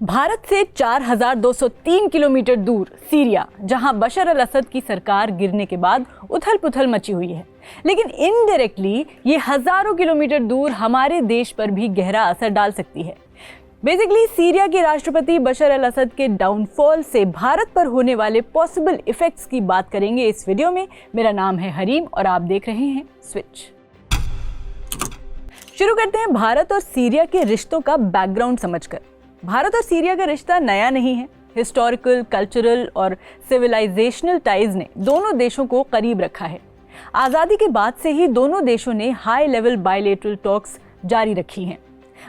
भारत से 4,203 किलोमीटर दूर सीरिया, जहां बशर अल असद की सरकार गिरने के बाद उथल पुथल मची हुई है, लेकिन इनडायरेक्टली ये हजारों किलोमीटर दूर हमारे देश पर भी गहरा असर डाल सकती है। बेसिकली सीरिया के राष्ट्रपति बशर अल असद के डाउनफॉल से भारत पर होने वाले पॉसिबल इफेक्ट्स की बात करेंगे इस वीडियो में। मेरा नाम है हरीम और आप देख रहे हैं स्विच। शुरू करते हैं भारत और सीरिया के रिश्तों का बैकग्राउंड समझकर। भारत और सीरिया का रिश्ता नया नहीं है। हिस्टोरिकल, कल्चरल और सिविलाइजेशनल टाइज ने दोनों देशों को करीब रखा है। आज़ादी के बाद से ही दोनों देशों ने हाई लेवल बायलैटरल टॉक्स जारी रखी हैं।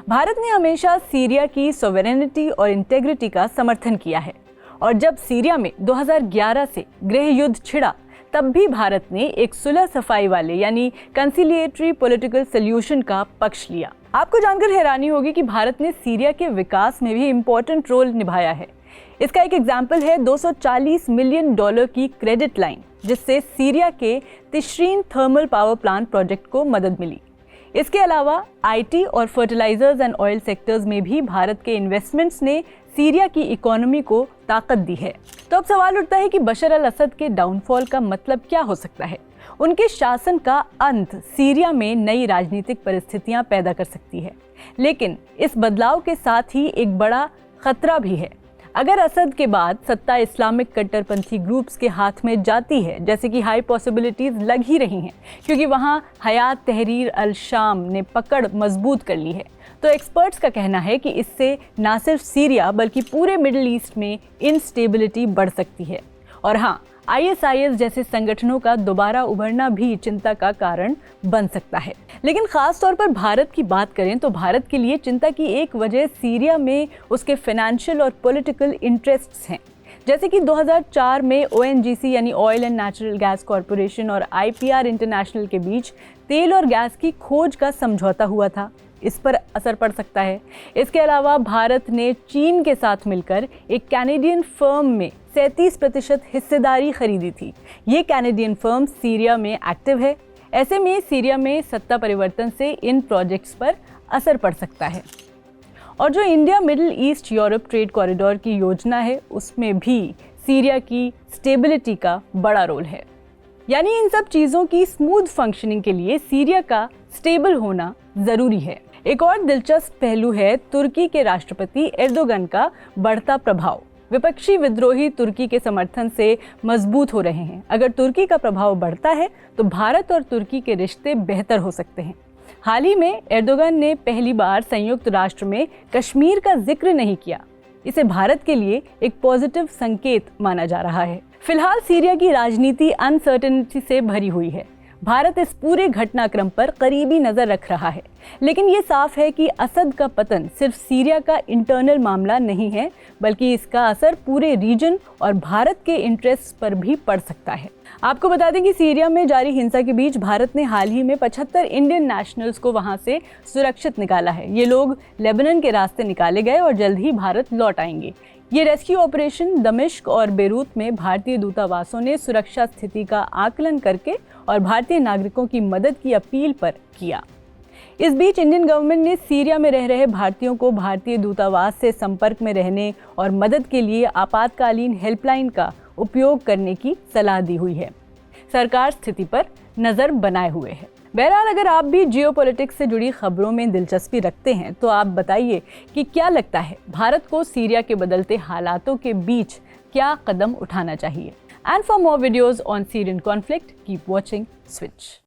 भारत ने हमेशा सीरिया की सॉवरेनिटी और इंटेग्रिटी का समर्थन किया है और जब सीरिया में 2011 से गृह युद्ध छिड़ा तब भी भारत ने एक सुलह सफाई वाले यानी कंसिलिएटरी पॉलिटिकल सॉल्यूशन का पक्ष लिया। आपको जानकर हैरानी होगी कि भारत ने सीरिया के विकास में भी इम्पोर्टेंट रोल निभाया है। इसका एक एग्जाम्पल है $240 मिलियन की क्रेडिट लाइन, जिससे सीरिया के तिश्रीन थर्मल पावर प्लांट प्रोजेक्ट को मदद मिली। इसके अलावा आईटी और फर्टिलाइजर्स एंड ऑयल सेक्टर्स में भी भारत के इन्वेस्टमेंट्स ने सीरिया की इकोनॉमी को ताकत दी है। तो अब सवाल उठता है कि बशर अल असद के डाउनफॉल का मतलब क्या हो सकता है। उनके शासन का अंत सीरिया में नई राजनीतिक परिस्थितियां पैदा कर सकती है, लेकिन इस बदलाव के साथ ही एक बड़ा खतरा भी है। अगर असद के बाद सत्ता इस्लामिक कट्टरपंथी ग्रुप्स के हाथ में जाती है, जैसे कि हाई पॉसिबिलिटीज लग ही रही हैं, क्योंकि वहाँ हयात तहरीर अल शाम ने पकड़ मजबूत कर ली है, तो एक्सपर्ट्स का कहना है कि इससे ना सिर्फ सीरिया बल्कि पूरे मिडिल ईस्ट में इनस्टेबिलिटी बढ़ सकती है। और हाँ, ISIS जैसे संगठनों का दोबारा उभरना भी चिंता का कारण बन सकता है। लेकिन खास तौर पर भारत की बात करें तो भारत के लिए चिंता की एक वजह सीरिया में उसके फाइनेंशियल और पॉलिटिकल इंटरेस्ट्स हैं। जैसे कि 2004 में ONGC यानी oil and natural gas corporation और IPR इंटरनेशनल के बीच तेल और गैस की खोज का समझौता हुआ था। इस पर असर पड़ सकता है। इसके अलावा भारत ने चीन के साथ मिलकर एक कैनेडियन फर्म में 37% हिस्सेदारी खरीदी थी। ये कैनेडियन फर्म सीरिया में एक्टिव है। ऐसे में सीरिया में सत्ता परिवर्तन से इन प्रोजेक्ट्स पर असर पड़ सकता है। और जो India middle east Europe trade corridor की योजना है, उसमें भी सीरिया की स्टेबिलिटी का बड़ा रोल है। यानी इन सब चीज़ों की स्मूथ फंक्शनिंग के लिए सीरिया का स्टेबल होना ज़रूरी है। एक और दिलचस्प पहलू है तुर्की के राष्ट्रपति एर्दोगन का बढ़ता प्रभाव। विपक्षी विद्रोही तुर्की के समर्थन से मजबूत हो रहे हैं। अगर तुर्की का प्रभाव बढ़ता है तो भारत और तुर्की के रिश्ते बेहतर हो सकते हैं। हाल ही में एर्दोगन ने पहली बार संयुक्त राष्ट्र में कश्मीर का जिक्र नहीं किया। इसे भारत के लिए एक पॉजिटिव संकेत माना जा रहा है। फिलहाल सीरिया की राजनीति अनसर्टेनिटी से भरी हुई है। भारत इस पूरे घटनाक्रम पर करीबी नजर रख रहा है, लेकिन ये साफ है कि असद का पतन सिर्फ सीरिया का इंटरनल मामला नहीं है, बल्कि इसका असर पूरे रीजन और भारत के इंटरेस्ट पर भी पड़ सकता है। आपको बता दें कि सीरिया में जारी हिंसा के बीच भारत ने हाल ही में 75 इंडियन नेशनल्स को वहां से सुरक्षित निकाला है। ये लोग लेबनान के रास्ते निकाले गए और जल्द ही भारत लौट आएंगे। ये रेस्क्यू ऑपरेशन दमिश्क और बेरूत में भारतीय दूतावासों ने सुरक्षा स्थिति का आकलन करके और भारतीय नागरिकों की मदद की अपील पर किया। इस बीच इंडियन गवर्नमेंट ने सीरिया में रह रहे भारतीयों को भारतीय दूतावास से संपर्क में रहने और मदद के लिए आपातकालीन हेल्पलाइन का उपयोग करने की सलाह दी हुई है। सरकार स्थिति पर नज़र बनाए हुए है। बहरहाल, अगर आप भी जियोपॉलिटिक्स से जुड़ी खबरों में दिलचस्पी रखते हैं तो आप बताइए कि क्या लगता है भारत को सीरिया के बदलते हालातों के बीच क्या कदम उठाना चाहिए। And for more videos on Syrian conflict, keep watching switch.